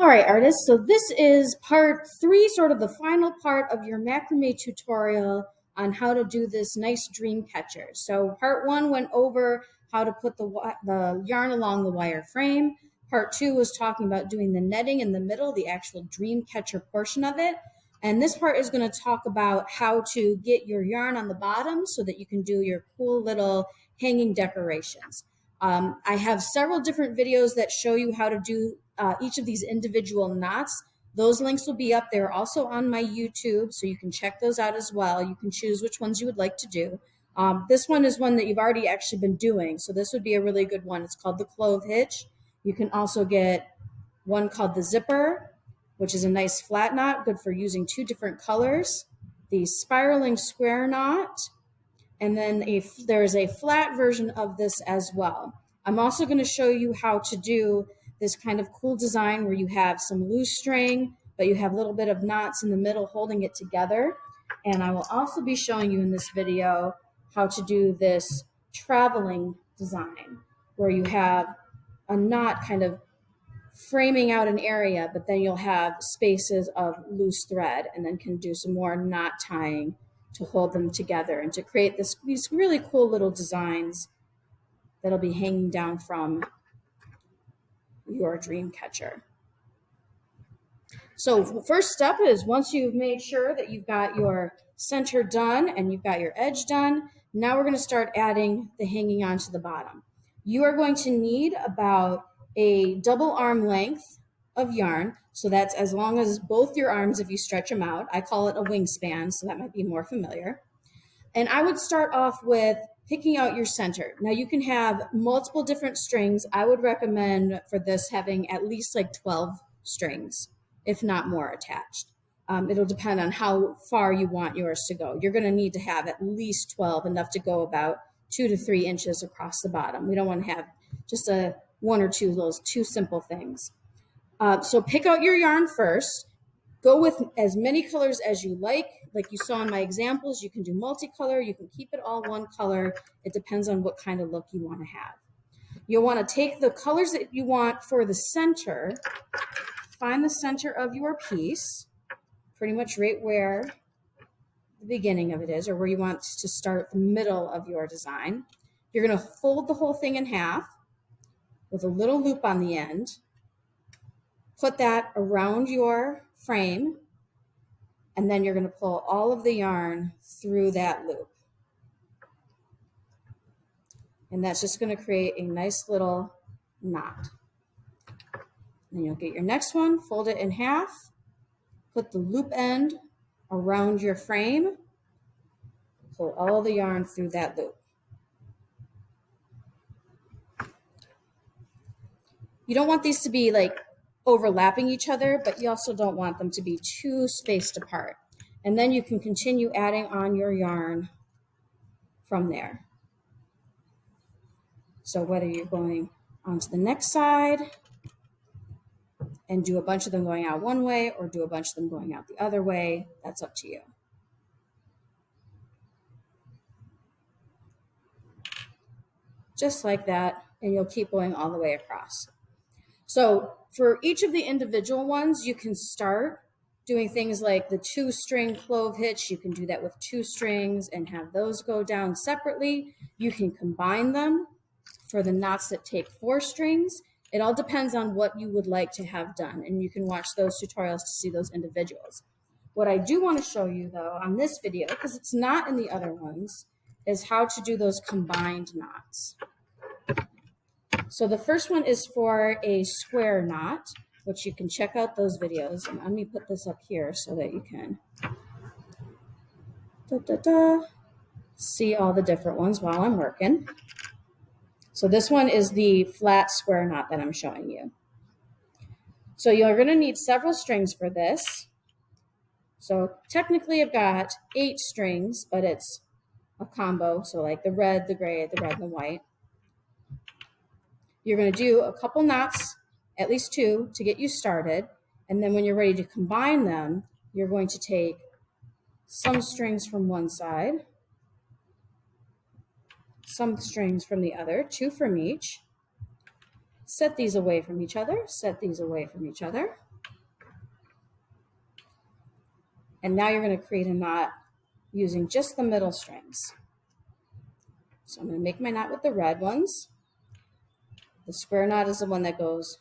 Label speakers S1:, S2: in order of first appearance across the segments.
S1: All right, artists, so this is part three, sort of the final part of your macrame tutorial on how to do this nice dream catcher. So part one went over how to put the yarn along the wire frame. Part two was talking about doing the netting in the middle, the actual dream catcher portion of it. And this part is going to talk about how to get your yarn on the bottom so that you can do your cool little hanging decorations. I have several different videos that show you how to do each of these individual knots. Those links will be up there also on my YouTube, so you can check those out as well. You can choose which ones you would like to do. This one is one that you've already actually been doing, so this would be a really good one. It's called the clove hitch. You can also get one called the zipper, which is a nice flat knot, good for using two different colors. The spiraling square knot, and then there is a flat version of this as well. I'm also going to show you how to do this kind of cool design where you have some loose string, but you have a little bit of knots in the middle holding it together. And I will also be showing you in this video how to do this traveling design where you have a knot kind of framing out an area, but then you'll have spaces of loose thread and then can do some more knot tying to hold them together and to create these really cool little designs that'll be hanging down from your dream catcher. So first step is, once you've made sure that you've got your center done and you've got your edge done, now we're going to start adding the hanging on to the bottom. You are going to need about a double arm length of yarn. So that's as long as both your arms if you stretch them out. I call it a wingspan, so that might be more familiar. And I would start off with picking out your center. Now you can have multiple different strings. I would recommend for this having at least like 12 strings, if not more, attached. It'll depend on how far you want yours to go. You're going to need to have at least 12, enough to go about 2 to 3 inches across the bottom. We don't want to have just one or two of those two simple things. So pick out your yarn first. Go with as many colors as you like you saw in my examples. You can do multicolor, you can keep it all one color. It depends on what kind of look you want to have. You'll want to take the colors that you want for the center, find the center of your piece, pretty much right where the beginning of it is, or where you want to start the middle of your design. You're going to fold the whole thing in half with a little loop on the end. Put that around your frame, and then you're going to pull all of the yarn through that loop. And that's just going to create a nice little knot. Then you'll get your next one, fold it in half, put the loop end around your frame, pull all the yarn through that loop. You don't want these to be like overlapping each other, but you also don't want them to be too spaced apart. And then you can continue adding on your yarn from there. So whether you're going onto the next side and do a bunch of them going out one way or do a bunch of them going out the other way, that's up to you. Just like that, and you'll keep going all the way across. So for each of the individual ones, you can start doing things like the 2-string clove hitch. You can do that with 2 strings and have those go down separately. You can combine them for the knots that take 4 strings. It all depends on what you would like to have done, and you can watch those tutorials to see those individuals. What I do want to show you though on this video, because it's not in the other ones, is how to do those combined knots. So the first one is for a square knot, which you can check out those videos. And let me put this up here so that you can see all the different ones while I'm working. So this one is the flat square knot that I'm showing you. So you're going to need several strings for this. So technically I've got 8 strings, but it's a combo. So like the red, the gray, the red, and the white. You're going to do a couple knots, at least 2, to get you started. And then when you're ready to combine them, you're going to take some strings from one side, some strings from the other, 2 from each. Set these away from each other, set these away from each other. And now you're going to create a knot using just the middle strings. So I'm going to make my knot with the red ones. The square knot is the one that goes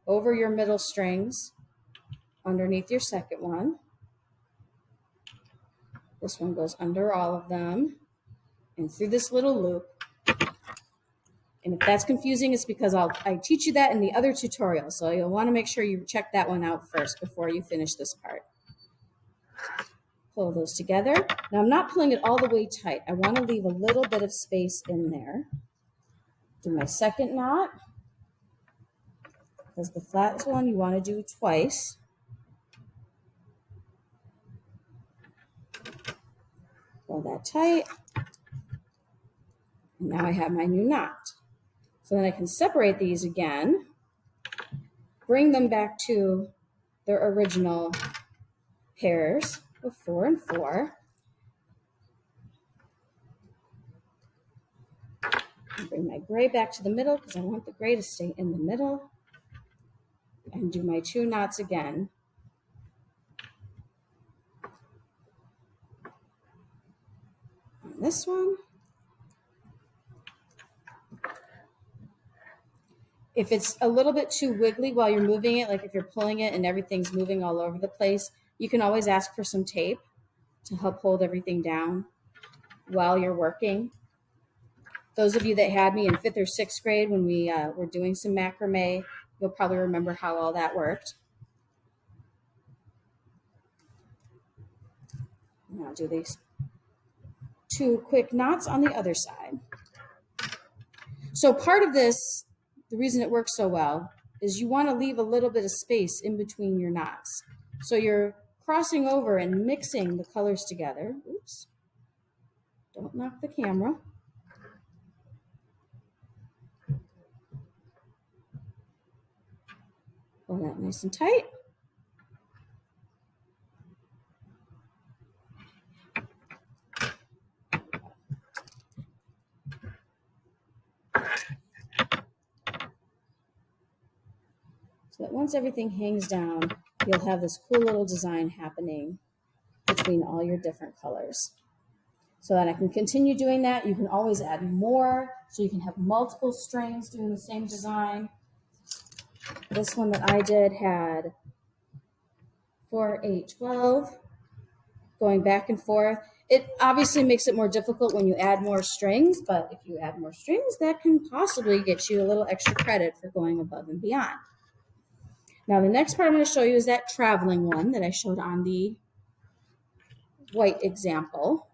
S1: over your middle strings underneath your second one. This one goes under all of them and through this little loop. And if that's confusing, it's because I teach you that in the other tutorial. So you'll want to make sure you check that one out first before you finish this part. Pull those together. Now I'm not pulling it all the way tight. I want to leave a little bit of space in there. Do my second knot. Because the flat one you want to do twice. Pull that tight. And now I have my new knot. So then I can separate these again, bring them back to their original pairs of 4 and 4. And bring my gray back to the middle because I want the gray to stay in the middle. And do my 2 knots again. On this one. If it's a little bit too wiggly while you're moving it, like if you're pulling it and everything's moving all over the place, you can always ask for some tape to help hold everything down while you're working. Those of you that had me in 5th or 6th grade when we were doing some macrame, you'll probably remember how all that worked. And I'll do these 2 quick knots on the other side. So part of this, the reason it works so well, is you want to leave a little bit of space in between your knots. So you're crossing over and mixing the colors together. Oops, don't knock the camera. Pull that nice and tight. So that once everything hangs down, you'll have this cool little design happening between all your different colors. So that I can continue doing that. You can always add more, so you can have multiple strings doing the same design. This one that I did had 4, 8, 12 going back and forth. It obviously makes it more difficult when you add more strings, but if you add more strings, that can possibly get you a little extra credit for going above and beyond. Now, the next part I'm going to show you is that traveling one that I showed on the white example.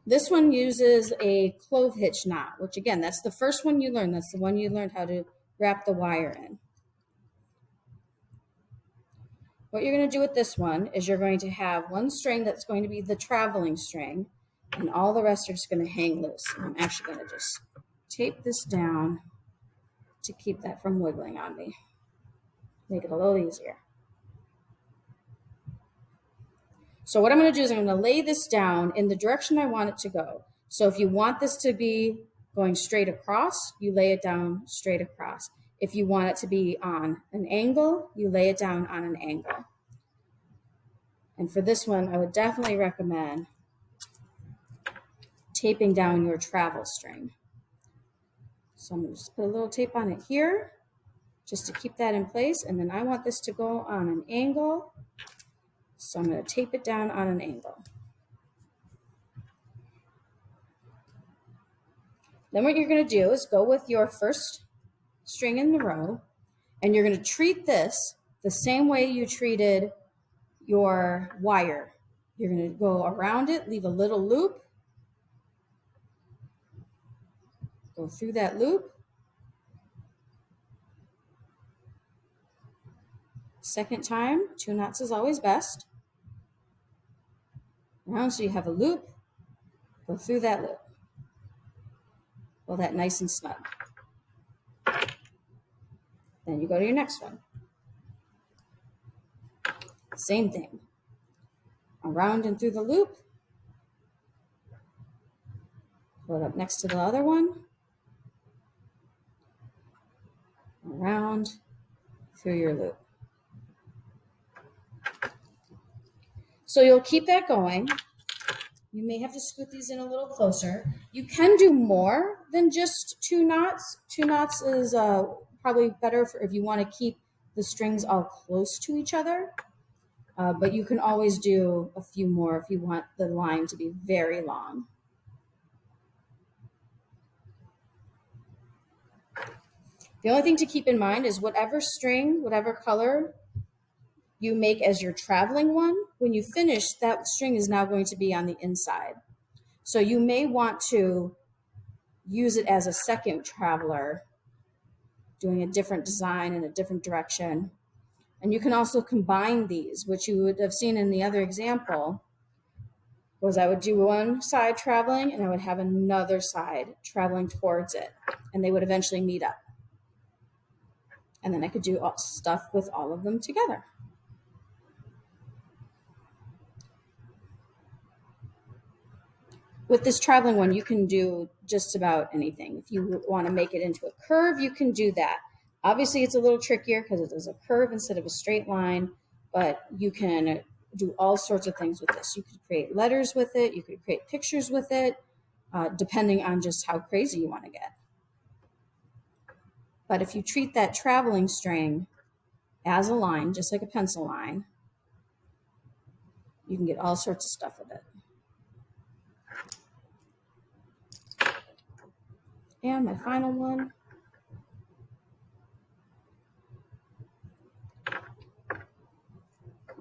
S1: This one uses a clove hitch knot, which again, that's the first one you learned. That's the one you learned how to wrap the wire in. What you're going to do with this one is you're going to have one string that's going to be the traveling string, and all the rest are just going to hang loose. And I'm actually going to just tape this down to keep that from wiggling on me. Make it a little easier. So what I'm going to do is I'm going to lay this down in the direction I want it to go. So if you want this to be going straight across, you lay it down straight across. If you want it to be on an angle, you lay it down on an angle. And for this one, I would definitely recommend taping down your travel string. So I'm going to just put a little tape on it here, just to keep that in place. And then I want this to go on an angle. So I'm going to tape it down on an angle. Then what you're going to do is go with your first string in the row, and you're going to treat this the same way you treated your wire. You're going to go around it, leave a little loop, go through that loop. Second time, 2 knots is always best. Around so you have a loop, go through that loop. Pull that nice and snug. Then you go to your next one. Same thing. Around and through the loop. Pull it up next to the other one. Around through your loop. So you'll keep that going. You may have to scoot these in a little closer. You can do more than just 2 knots. 2 knots is probably better for if you want to keep the strings all close to each other. But you can always do a few more if you want the line to be very long. The only thing to keep in mind is whatever string, whatever color you make as your traveling one, when you finish, that string is now going to be on the inside. So you may want to use it as a second traveler, doing a different design in a different direction. And you can also combine these, which you would have seen in the other example, was I would do one side traveling and I would have another side traveling towards it, and they would eventually meet up. And then I could do stuff with all of them together. With this traveling one, you can do just about anything. If you want to make it into a curve, you can do that. Obviously, it's a little trickier because it is a curve instead of a straight line, but you can do all sorts of things with this. You could create letters with it. You could create pictures with it, depending on just how crazy you want to get. But if you treat that traveling string as a line, just like a pencil line, you can get all sorts of stuff with it. And my final one.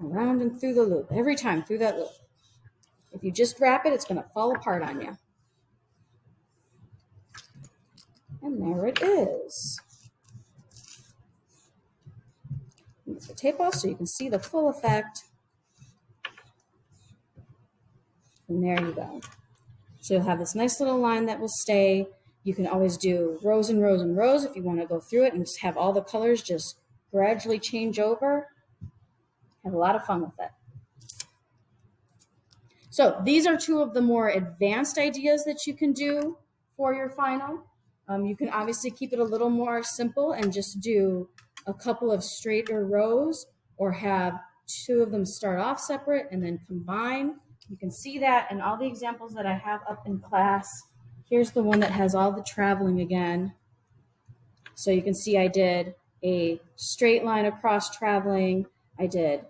S1: Around and through the loop, every time through that loop. If you just wrap it, it's going to fall apart on you. And there it is. Get the tape off so you can see the full effect. And there you go. So you'll have this nice little line that will stay. You can always do rows and rows and rows if you want to go through it and just have all the colors just gradually change over. Have a lot of fun with it. So these are 2 of the more advanced ideas that you can do for your final. You can obviously keep it a little more simple and just do a couple of straighter rows, or have 2 of them start off separate and then combine. You can see that in all the examples that I have up in class. Here's the one that has all the traveling again. So you can see I did a straight line across traveling. I did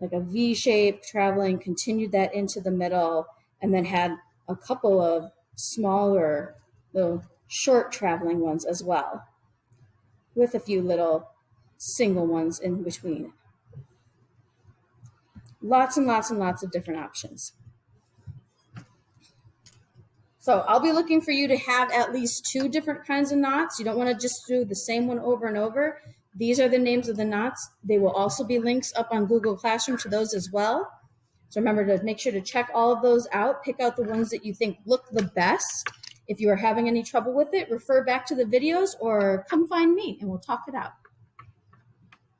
S1: like a V shape traveling, continued that into the middle, and then had a couple of smaller little short traveling ones as well, with a few little single ones in between. Lots and lots and lots of different options. So I'll be looking for you to have at least 2 different kinds of knots. You don't want to just do the same one over and over. These are the names of the knots. They will also be links up on Google Classroom to those as well. So remember to make sure to check all of those out. Pick out the ones that you think look the best. If you are having any trouble with it, refer back to the videos or come find me and we'll talk it out.